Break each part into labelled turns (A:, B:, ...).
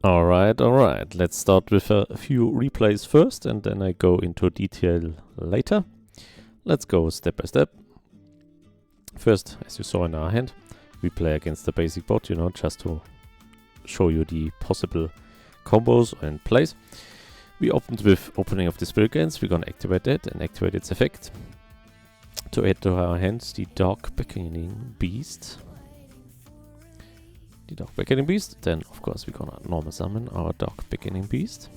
A: Alright. Let's start with a few replays first and then I go into detail later. Let's go step by step. First, as you saw in our hand, we play against the basic bot, just to show you the possible combos and plays. We opened with opening of the Spirit Gains. We're gonna activate that and activate its effect. To add to our hands the Dark Beckoning Beast. Then of course we're gonna normal summon our Dark Beckoning Beast.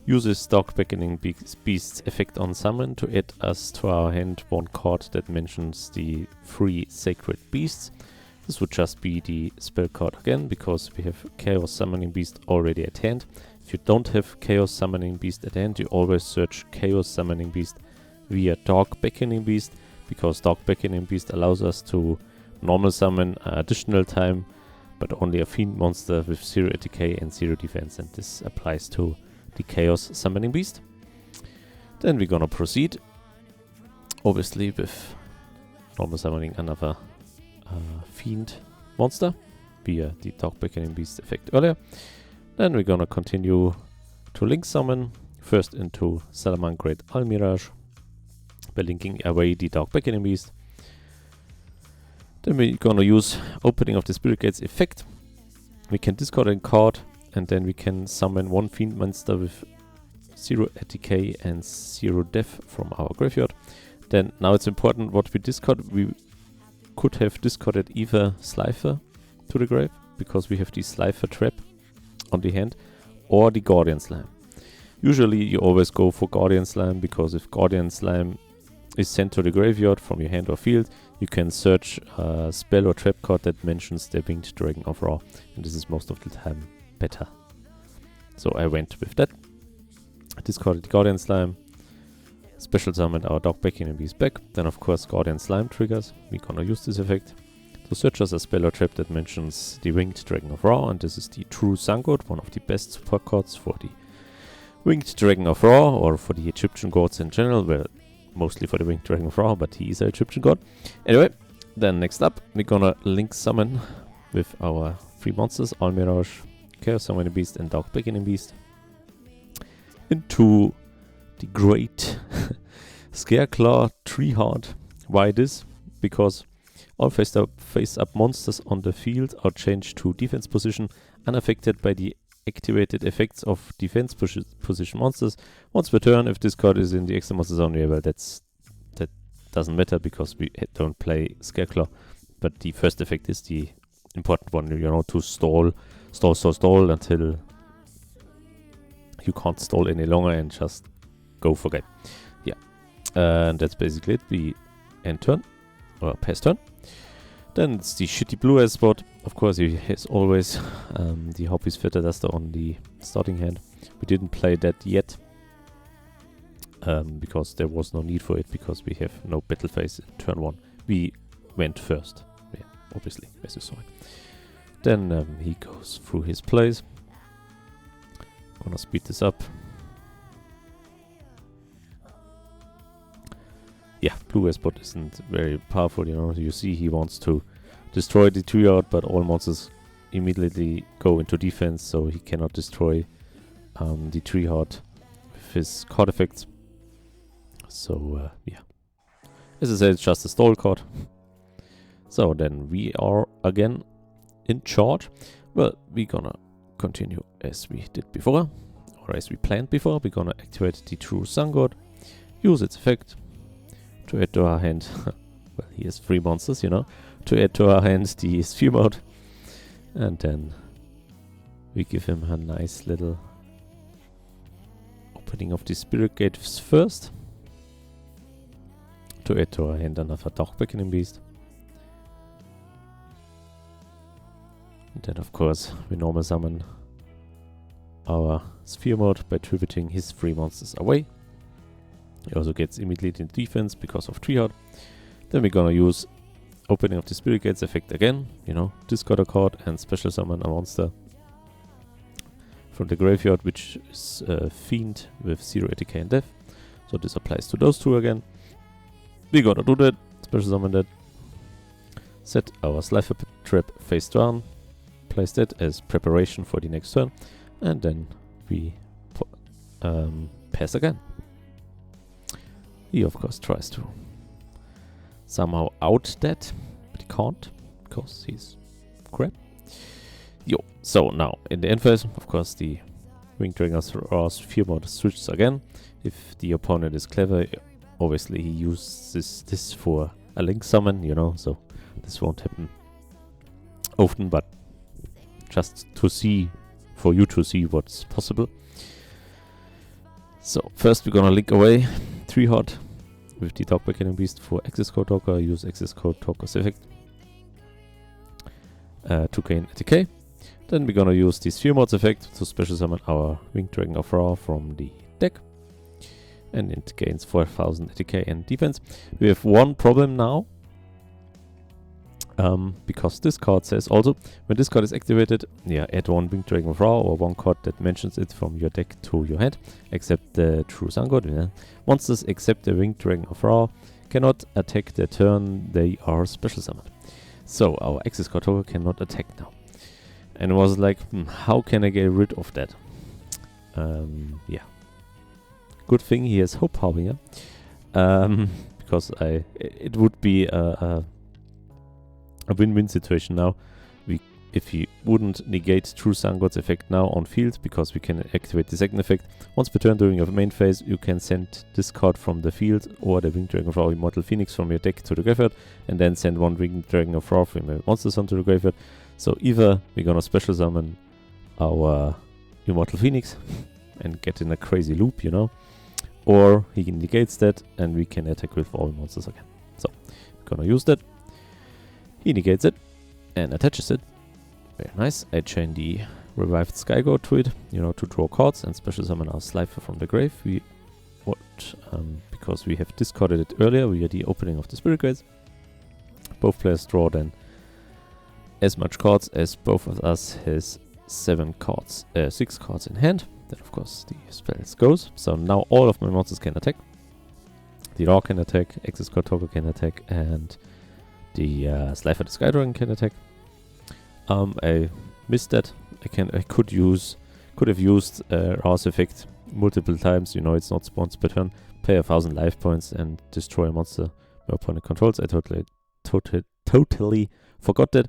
A: Uses Dark Beckoning Beast's effect on summon to add us to our hand one card that mentions the 3 Sacred Beasts. This would just be the spell card again, because we have Chaos Summoning Beast already at hand. If you don't have Chaos Summoning Beast at hand, you always search Chaos Summoning Beast via Dark Beckoning Beast, because Dark Beckoning Beast allows us to normal summon additional time, but only a fiend monster with 0 ATK and 0 defense, and this applies to the Chaos Summoning Beast. Then we're gonna proceed, obviously, with normal summoning another fiend monster via the Dark Beckoning Beast effect earlier. Then we're gonna continue to link summon, first into Salamangreat Almirage by linking away the Dark Beckoning Beast. Then we're gonna use opening of the Spirit Gates effect. We can discard a card and then we can summon one fiend monster with 0 ATK and 0 death from our graveyard. Then now it's important what we discard. We could have discarded either Slifer to the grave, because we have the Slifer trap on the hand, or the Guardian Slime. Usually you always go for Guardian Slime, because if Guardian Slime is sent to the graveyard from your hand or field, you can search a spell or trap card that mentions the Winged Dragon of Ra, and this is most of the time better. So I went with that. I discarded the Guardian Slime, special summoned our Dark Beckoning Beast back. Then of course Guardian Slime triggers. We're gonna use this effect to search us a spell or trap that mentions the Winged Dragon of Ra, and this is the True Sun God, one of the best support cards for the Winged Dragon of Ra, or for the Egyptian gods in general. Well, mostly for the Winged Dragon of Ra, but he is an Egyptian god. Anyway, then next up we're gonna link summon with our 3 monsters, Almirage, Chaos Summoning Beast and Dark Beckoning Beast, into the great Scareclaw Treeheart. Why this? Because all face-up monsters on the field are changed to defense position, unaffected by the activated effects of defense position monsters. Once per turn, if this card is in the extra monster zone, well, that doesn't matter, because we don't play Scareclaw. But the first effect is the important one, to stall until you can't stall any longer and just go for game. Yeah, and that's basically it. We end turn, or pass turn. Then it's the shitty blue eyes spot. Of course, he has always the Harpy's Feather Duster on the starting hand. We didn't play that yet, because there was no need for it, because we have no battle phase in turn 1. We went first, yeah, obviously, as you saw it. Then he goes through his plays. Gonna speed this up. Yeah, blue eyes spot isn't very powerful, You see he wants to destroy the Treeheart, but all monsters immediately go into defense, so he cannot destroy the Treeheart with his card effects. So, yeah. As I said, it's just a stall card. So then we are again in charge. Well, we're gonna continue as we did before, or as we planned before. We're gonna activate the True Sun God, use its effect to add to our hand. Well, he has 3 monsters, to add to our hand the Sphere Mode, and then we give him a nice little opening of the Spirit Gates first, to add to our hand another Dark Beckoning Beast. And then of course we normal summon our Sphere Mode by tributing his 3 monsters away. He also gets immediately in defense because of Treeheart. Then we're gonna use opening of the Spirit Gates effect again, discard a card and special summon a monster from the graveyard, which is a fiend with 0 ATK and death. So this applies to those 2 again. We're gonna do that, special summon that, set our Slifer trap face down, place that as preparation for the next turn, and then we pass again. He of course tries to somehow out that, but he can't, because he's crap. Yo, so now in the end phase, of course, the Winged Dragon's Roar's Fear mode switches again. If the opponent is clever, obviously he uses this for a link summon, you know, so this won't happen often, but just to see, for you to see what's possible. So first we're gonna link away 3 hot with the Dog Beckoning Beast for access code Talker. Use access code Talker's effect to gain ATK. Then we're gonna use the Sphere Mods effect to special summon our Winged Dragon of Ra from the deck, and it gains 4000 ATK and defense. We have one problem now, because this card says also, when this card is activated, add 1 Winged Dragon of Ra or 1 card that mentions it from your deck to your hand, except the True Sun God. Monsters except the Winged Dragon of Ra cannot attack the turn they are special summoned. So our access card Talker cannot attack now. And it was like, how can I get rid of that? Good thing he has Hope Harbinger, because it would be a win-win situation now. If he wouldn't negate True Sun God's effect now on field, because we can activate the second effect. Once per turn during your main phase, you can send this card from the field or the Winged Dragon of Ra Immortal Phoenix from your deck to the graveyard, and then send 1 Winged Dragon of Ra from your monster zone to the graveyard. So either we're gonna special summon our Immortal Phoenix and get in a crazy loop, you know, or he negates that and we can attack with all monsters again. So we're gonna use that. He negates it and attaches it. Very nice. I chain the Revived Sky God to it, you know, to draw cards and special summon our Slifer from the grave. Because we have discarded it earlier via the opening of the Spirit Gates. Both players draw then as much cards as both of us has 6 cards in hand. Then of course the spells goes. So now all of my monsters can attack. The Ra can attack, Access Card Talker can attack, and the Slifer the Sky Dragon can attack. I missed that. I could have used Ra's effect multiple times. You know, it's not once per turn. Pay 1000 life points and destroy a monster my opponent controls. I totally forgot that.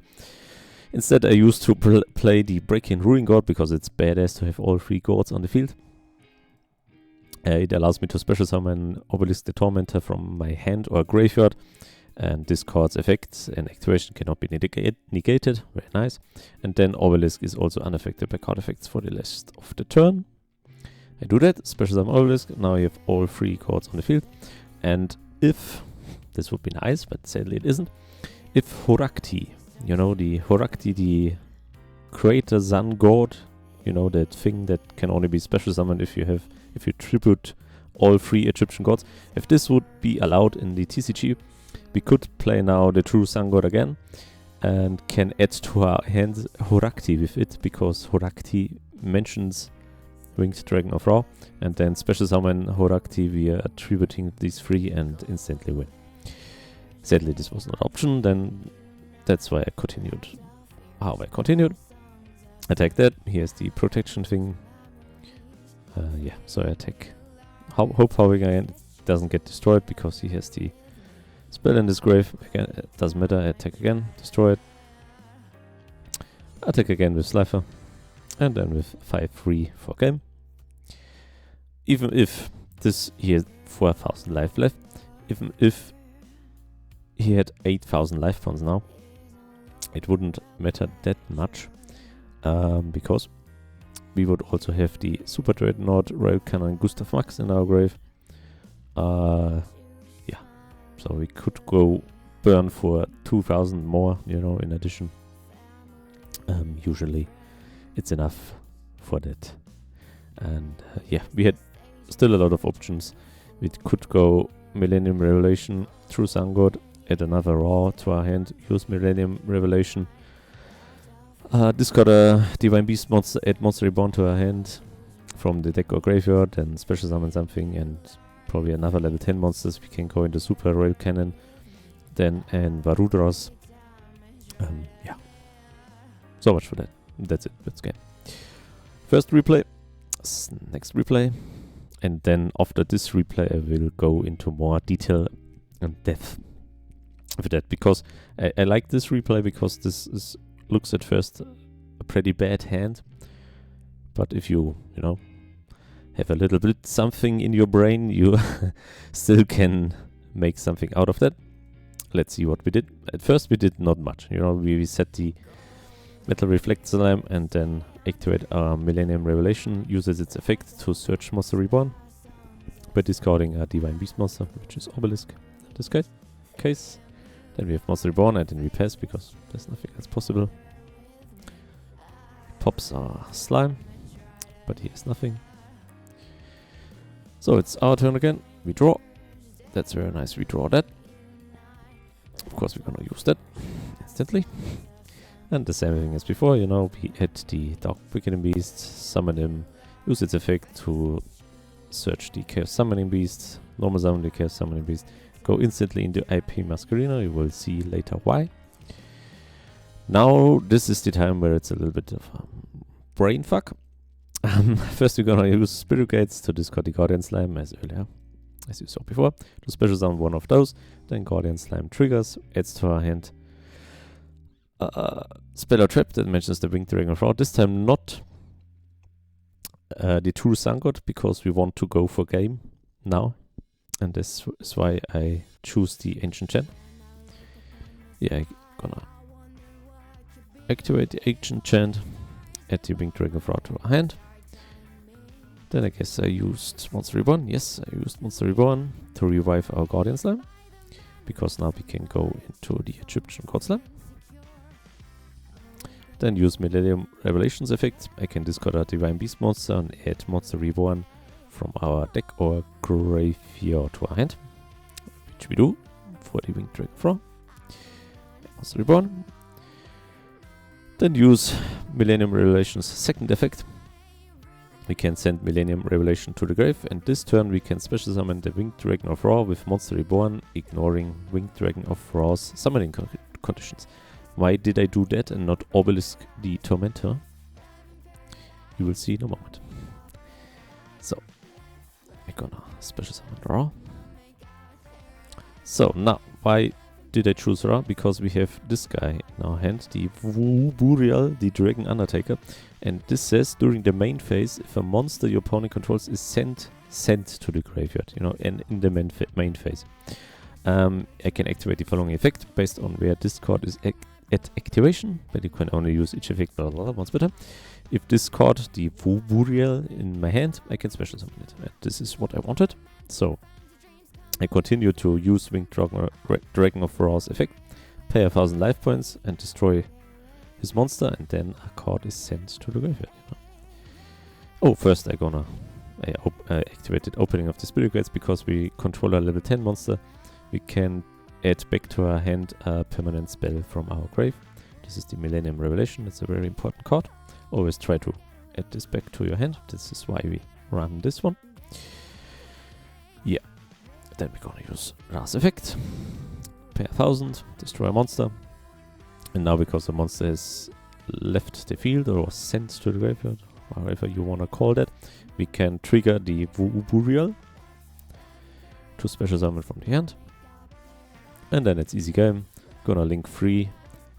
A: Instead, I used to play the Break-In Ruin God because it's badass to have all 3 gods on the field. It allows me to special summon Obelisk the Tormentor from my hand or graveyard, and this card's effects and activation cannot be negated. Very nice. And then Obelisk is also unaffected by card effects for the rest of the turn. I do that, special summon Obelisk. Now you have all 3 cards on the field. And if, this would be nice, but sadly it isn't, if Horakti, you know, the Horakti, the Creator Sun God, you know, that thing that can only be special summoned if you tribute all 3 Egyptian gods, if this would be allowed in the TCG, we could play now the True Sun God again and can add to our hand Horakti with it, because Horakti mentions Winged Dragon of Ra, and then special summon Horakti via attributing these 3 and instantly win. Sadly, this was not an option, then that's why I continued how I continued. Attack that. Here's the protection thing. So I attack Hope Harbinger again. It doesn't get destroyed because he has the spell in this grave. Again, it doesn't matter. I attack again, destroy it. Attack again with Slifer, and then with 5-3 for game. Even if he had 4000 life left, even if he had 8000 life points now, it wouldn't matter that much, because we would also have the Super Dreadnought Royal Cannon Gustav Max in our grave. So we could go burn for 2000 more, you know, in addition. Usually it's enough for that. And we had still a lot of options. We could go Millennium Revelation, True Sun God, add another Ra to our hand, use Millennium Revelation, discard a Divine Beast monster, add Monster Reborn to our hand from the deck or graveyard, and special summon something, and probably another level 10 monsters. We can go into Super Rail Cannon then, and Varudras. So much for that. That's it. That's game. First replay, next replay, and then after this replay I will go into more detail and depth with that, because I like this replay because this looks at first a pretty bad hand, but if you have a little bit something in your brain, you still can make something out of that. Let's see what we did. At first we did not much. We set the Metal Reflect Slime and then activate our Millennium Revelation, uses its effect to search Monster Reborn by discarding a Divine Beast monster, which is Obelisk in this case. Then we have Monster Reborn and then we pass because there's nothing else possible. Pops our Slime, but he has nothing. So it's our turn again. We draw. That's very nice. We draw that. Of course we're gonna use that instantly. And the same thing as before, we hit the Dark Quickening Beast, summon him, use its effect to search the Chaos Summoning Beast, normal summon the Chaos Summoning Beast, go instantly into IP Masquerena, you will see later why. Now this is the time where it's a little bit of a brain fuck. First we're gonna use Spirit Gates to discard the Guardian Slime as earlier, as you saw before, to special summon one of those, then Guardian Slime triggers, adds to our hand Spell or Trap that mentions the Winged Dragon of Ra. This time not the True Sun God, because we want to go for game now. And this is why I choose the Ancient Chant. Yeah, I'm gonna activate the Ancient Chant, add the Winged Dragon of Ra to our hand. Then I guess I used Monster Reborn. Yes, I used Monster Reborn to revive our Guardian Slime, because now we can go into the Egyptian God Slime. Then use Millennium Revelations effect. I can discard a Divine Beast monster and add Monster Reborn from our deck or graveyard to our hand, which we do for the Winged Dragon of Ra. Monster Reborn. Then use Millennium Revelations second effect. We can send Millennium Revelation to the grave, and this turn we can special summon the Winged Dragon of Ra with Monster Reborn, ignoring Winged Dragon of Ra's summoning conditions. Why did I do that and not Obelisk the Tormentor? You will see in a moment. So, we're gonna special summon Ra. So, now, why did I choose Ra? Because we have this guy in our hand, the Burial, the Dragon Undertaker. And this says, during the main phase, if a monster your opponent controls is sent to the graveyard, and in the main phase. I can activate the following effect based on where discard is at activation, but you can only use each effect once per time. If discard the Burial in my hand, I can special summon it. And this is what I wanted. So I continue to use Winged Dragon of Ra's effect, pay 1000 life points and destroy his monster, and then a card is sent to the graveyard. Oh, first I activated opening of the Spirit Gates, because we control a level 10 monster. We can add back to our hand a permanent spell from our grave. This is the Millennium Revelation. It's a very important card. Always try to add this back to your hand. This is why we run this one. Yeah. Then we're gonna use Ra's effect. Pay 1000, destroy a monster. And now because the monster has left the field or was sent to the graveyard, however you wanna call that, we can trigger the Burial to special summon from the hand. And then it's easy game. Gonna link 3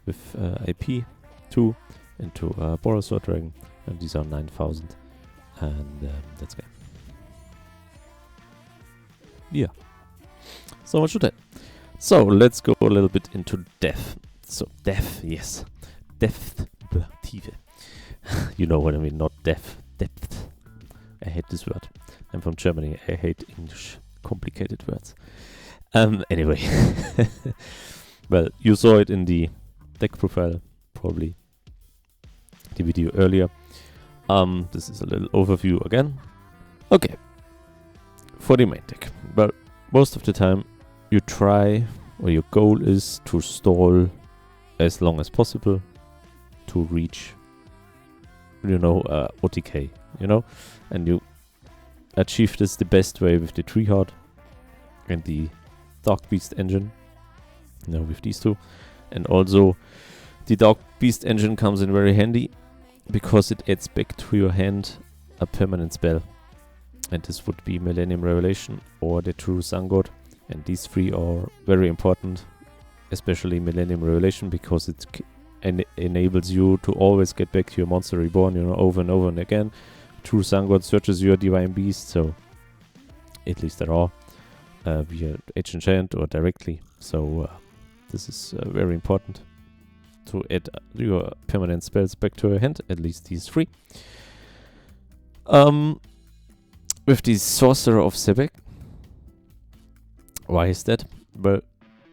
A: with IP 2 into Boros Sword Dragon, and these are 9000, and that's game. Yeah. So much to that. So let's go a little bit into depth. So depth, yes. Depth. Tiefe. You know what I mean, not depth. Depth. I hate this word. I'm from Germany. I hate English. Complicated words. Anyway. Well, you saw it in the deck profile, probably the video earlier. This is a little overview again. Okay. For the main deck. Well, most of the time you try, or your goal is to stall as long as possible to reach, OTK, and you achieve this the best way with the Tree Heart and the Dark Beast engine, with these two, and also The Dark Beast engine comes in very handy because it adds back to your hand a permanent spell. And this would be Millennium Revelation or the True Sun God. And these three are very important, especially Millennium Revelation, because it enables you to always get back to your Monster Reborn, over and over and again. True Sun God searches your Divine Beast, so at least there are via H-Enchant or directly. So this is very important to add your permanent spells back to your hand, at least these three. With the Sorcerer of Sebek, why is that? Well,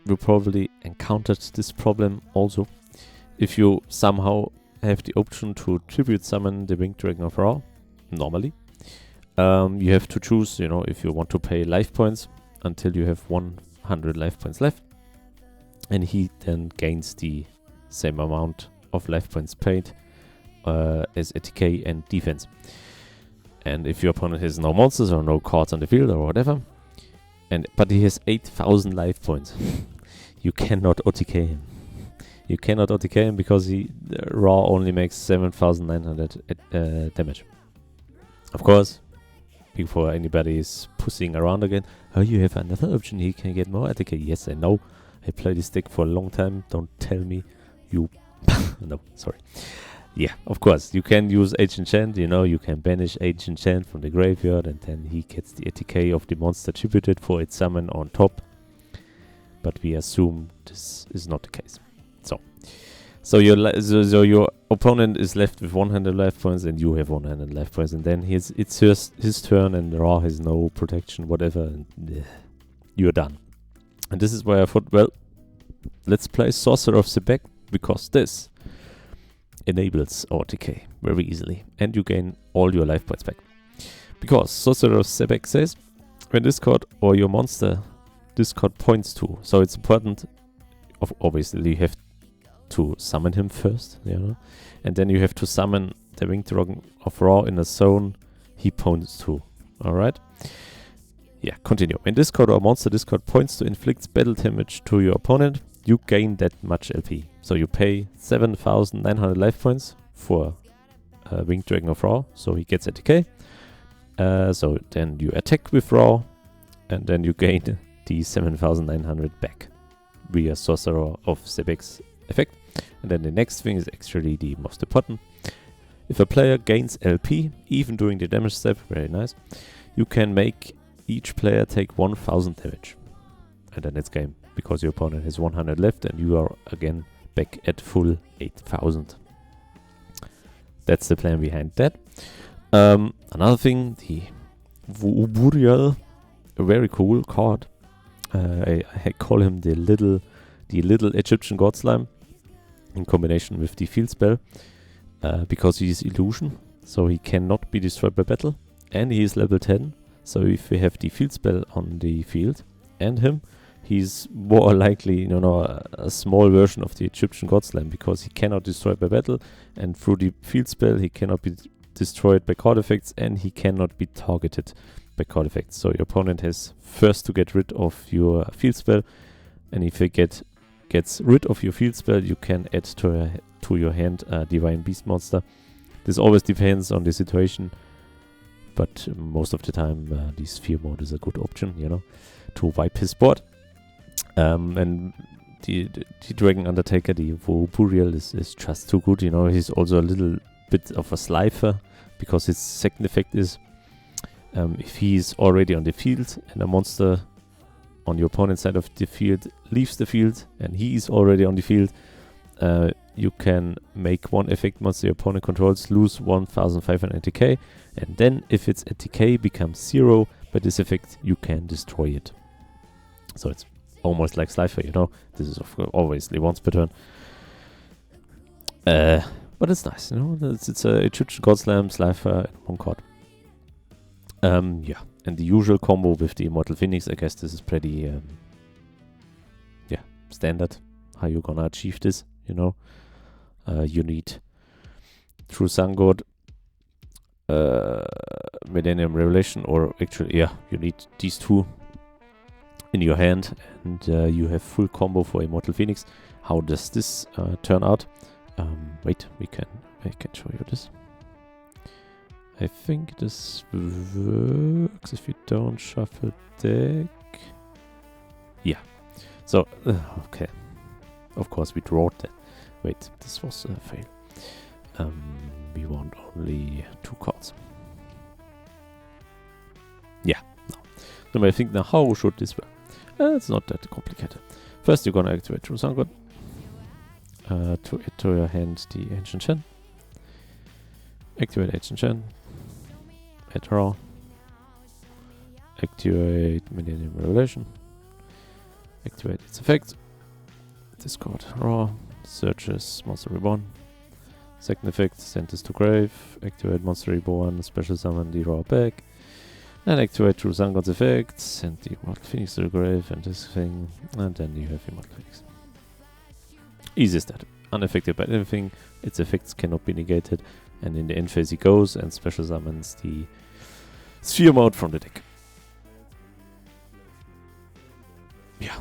A: you probably encountered this problem also. If you somehow have the option to tribute summon the Winged Dragon of Ra, normally, you have to choose, if you want to pay life points until you have 100 life points left, and he then gains the same amount of life points paid as ATK and defense. And if your opponent has no monsters or no cards on the field or whatever, but he has 8,000 life points, you cannot OTK him. You cannot OTK him because Ra only makes 7,900 damage. Of course, before anybody is pushing around again, you have another option, he can get more ATK. Yes, I know. I played this deck for a long time. Don't tell me you... No, sorry. Yeah, of course, you can use H-Enchant, you can banish H-Enchant from the graveyard, and then he gets the ATK of the monster tributed for its summon on top. But we assume this is not the case. So your opponent is left with 100 life points, and you have 100 life points, and then it's his turn, and Ra has no protection, whatever, and you're done. And this is why I thought, well, let's play Sorcerer of Sebek, because this enables OTK very easily, and you gain all your life points back. Because Sorcerer of Sebek says, when this card or your monster this card points to, so it's important, obviously you have to summon him first, and then you have to summon the Winged Dragon of Ra in a zone he points to. Alright? Yeah, continue. When this card or monster this card points to inflicts battle damage to your opponent, you gain that much LP. So you pay 7,900 life points for Winged Dragon of Ra, so he gets ATK. So then you attack with Ra, and then you gain the 7,900 back via Sorcerer of Sebek's effect. And then the next thing is actually the most important. If a player gains LP, even during the damage step, very nice, you can make each player take 1,000 damage. And then it's game, because your opponent has 100 left and you are again back at full 8,000. That's the plan behind that. Another thing, the Burial, a very cool card. I call him the little Egyptian god slime in combination with the field spell, because he is illusion, so he cannot be destroyed by battle, and he is level 10. So if we have the field spell on the field and him, he's more likely a small version of the Egyptian god slime, because he cannot destroy by battle, and through the field spell he cannot be destroyed by card effects, and he cannot be targeted by card effects. So your opponent has first to get rid of your field spell, and if he gets rid of your field spell, you can add to your hand a Divine Beast monster. This always depends on the situation, but most of the time the Sphere mode is a good option, to wipe his board. And the Dragon Undertaker, the Burial, is just too good. He's also a little bit of a slifer, because his second effect is if he's already on the field and a monster on your opponent's side of the field leaves the field and he is already on the field, you can make one effect monster your opponent controls lose 1,500 ATK, and then if its ATK becomes 0 by this effect, you can destroy it. So it's almost like Slifer, This is obviously once per turn. But it's nice, It's a Egyptian God Slam, Slifer, and one card. Yeah, and the usual combo with the Immortal Phoenix, I guess this is pretty, standard. How you gonna achieve this, you need True Sun God, Millennium Revelation, or actually, you need these two. in your hand, and you have full combo for Immortal Phoenix. How does this turn out? Wait, I can show you this. I think this works if you don't shuffle deck. Yeah. So, okay. Of course, we drawed that. Wait, this was a fail. We want only 2 cards. Yeah, no. So I think now, how should this work? It's not that complicated. First, you're gonna activate True Sun God. To add to your hand the Ancient Shen. Activate Ancient Shen. Add draw. Activate Millennium Revelation. Activate its effect. Discard Raw. Searches Monster Reborn. Second effect, send this to grave. Activate Monster Reborn. Special summon the Raw back. And activate True Sun God's effect. Send the Immortal Phoenix to the grave and this thing. And then you have Immortal Phoenix. Easy as that. Unaffected by anything. Its effects cannot be negated. And in the end phase he goes and special summons the Sphere mode from the deck. Yeah.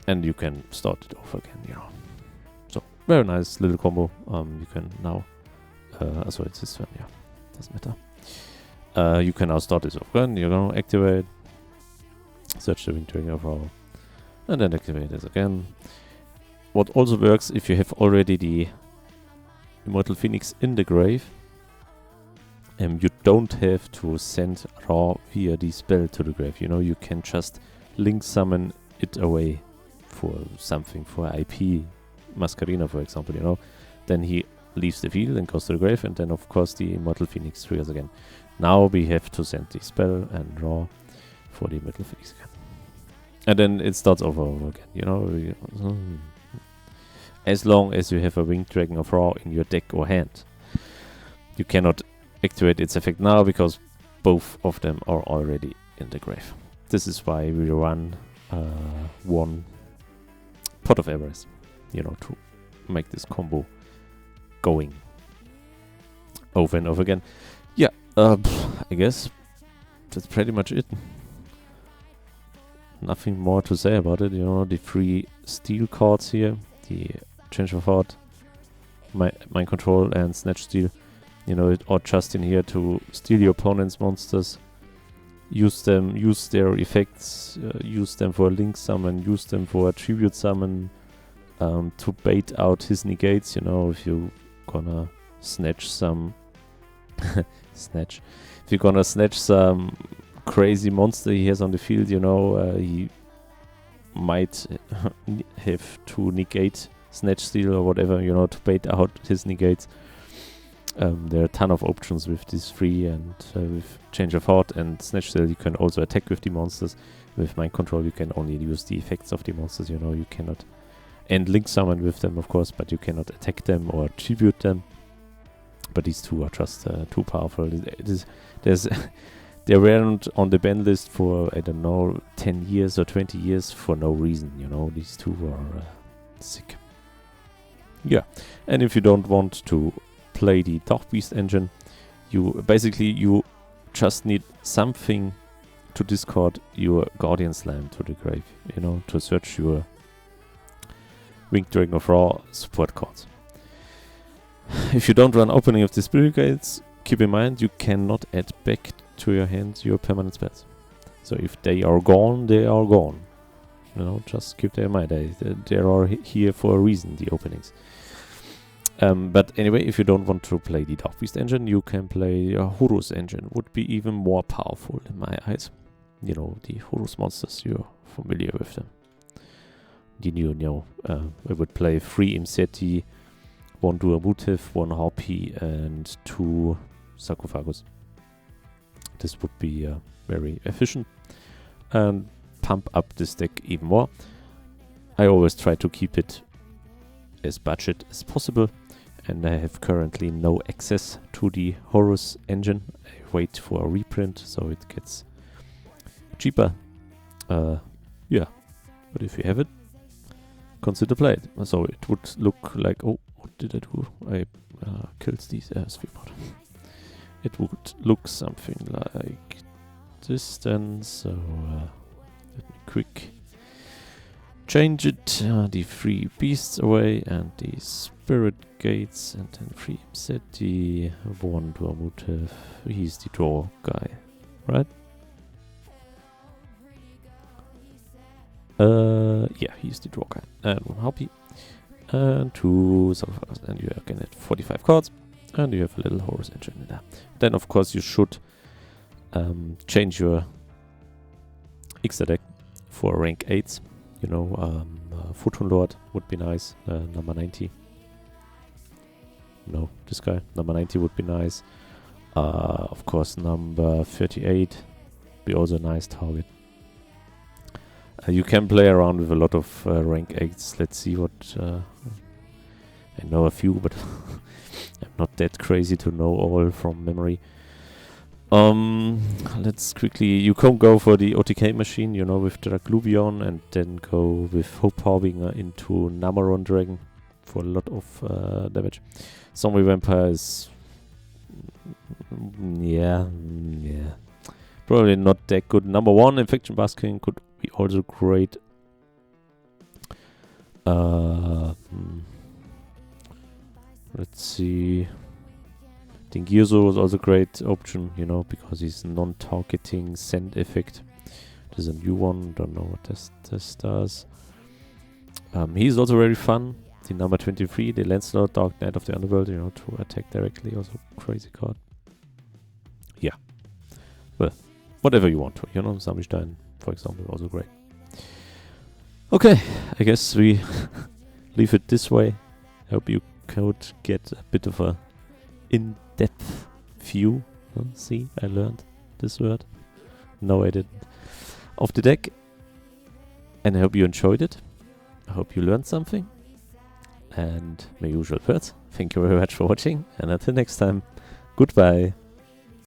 A: And you can start it over again, you know. So, very nice little combo. You can now... so it's this one, yeah. Doesn't matter. You can now start this off again. You're going to activate. Search the Winged Dragon of Raw. And then activate this again. What also works if you have already the Immortal Phoenix in the grave. You don't have to send Raw via the spell to the grave. You know, you can just link summon it away for something, for IP, Masquerena for example, you know. Then he leaves the field and goes to the grave, and then of course the Immortal Phoenix triggers again. Now we have to send the spell and draw for the Immortal Phoenix again. And then it starts over again, you know. As long as you have a Winged Dragon of Raw in your deck or hand. You cannot activate its effect now because both of them are already in the grave. This is why we run one Pot of Everest, you know, to make this combo going over and over again. Yeah, I guess that's pretty much it. Nothing more to say about it, you know, the 3 steel cards here, the Change of Heart, Mind Control and Snatch Steal, you know, it are just in here to steal your opponent's monsters, use them, use their effects, use them for a link summon, use them for a tribute summon, to bait out his negates, you know, if you gonna snatch some if you're gonna snatch some crazy monster he has on the field, you know, he might have to negate Snatch Steal or whatever, you know, to bait out his negates. There are a ton of options with these 3, and with Change of Heart and Snatch Steal you can also attack with the monsters. With Mind Control you can only use the effects of the monsters, you know, you cannot, and link summon with them of course, but you cannot attack them or tribute them. But these 2 are just too powerful. They weren't on the ban list for, I don't know, 10 years or 20 years for no reason, you know, these 2 are sick. Yeah, and if you don't want to play the Dark Beast engine, you just need something to discard your Guardian Slam to the grave, you know, to search your Winged Dragon of Raw support cards. If you don't run Opening of the Spirit Gates, keep in mind you cannot add back to your hand your permanent spells. So if they are gone, they are gone. You know, just keep that in mind. They are here for a reason, the openings. But anyway, if you don't want to play the Dark Beast engine, you can play a Horus engine. Would be even more powerful in my eyes. You know, the Horus monsters, you're familiar with them. You know, I would play 3 Imseti, 1 Duamutev, 1 Harpy, and 2 Sarcophagus. This would be very efficient and pump up this deck even more. I always try to keep it as budget as possible, and I have currently no access to the Horus engine. I wait for a reprint so it gets cheaper. Yeah, but if you have it, consider play it. So it would look like, oh, what did I do? I killed these Sphere. It would look something like this then, so let me quick change it. The 3 beasts away and the spirit gates, and then 3 MZ, 1 draw motive. He's the draw guy, right? Yeah, he's the draw guy. And 1 harpy. And 2 sulfurs. And you are again at 45 cards. And you have a little Horus engine in there. Then, of course, you should change your Ixta deck for rank 8s. You know, Photon Lord would be nice. Number 90. No, this guy. Number 90 would be nice. Of course, number 38 be also a nice target. You can play around with a lot of rank 8s. Let's see what... I know a few, but I'm not that crazy to know all from memory. Let's quickly... You can go for the OTK machine, you know, with Dragluvion, and then go with Hope Harbinger into Namaron Dragon for a lot of damage. Zombie Vampire is... yeah. Probably not that good. Number 1, Infection Basking could be also great. Let's see. I think Gyuzo is also a great option, you know, because he's non-targeting send effect. There's a new one, don't know what this does. He's also very fun. The number 23, the Lancelot, Dark Knight of the Underworld, you know, to attack directly, also crazy card. Yeah. Well, whatever you want to, you know, Sammelstein, for example, also great. Okay, I guess we leave it this way. Hope you could get a bit of a in-depth view. See, I learned this word. No, I didn't. Of the deck. And I hope you enjoyed it. I hope you learned something. And my usual words. Thank you very much for watching. And until next time, goodbye.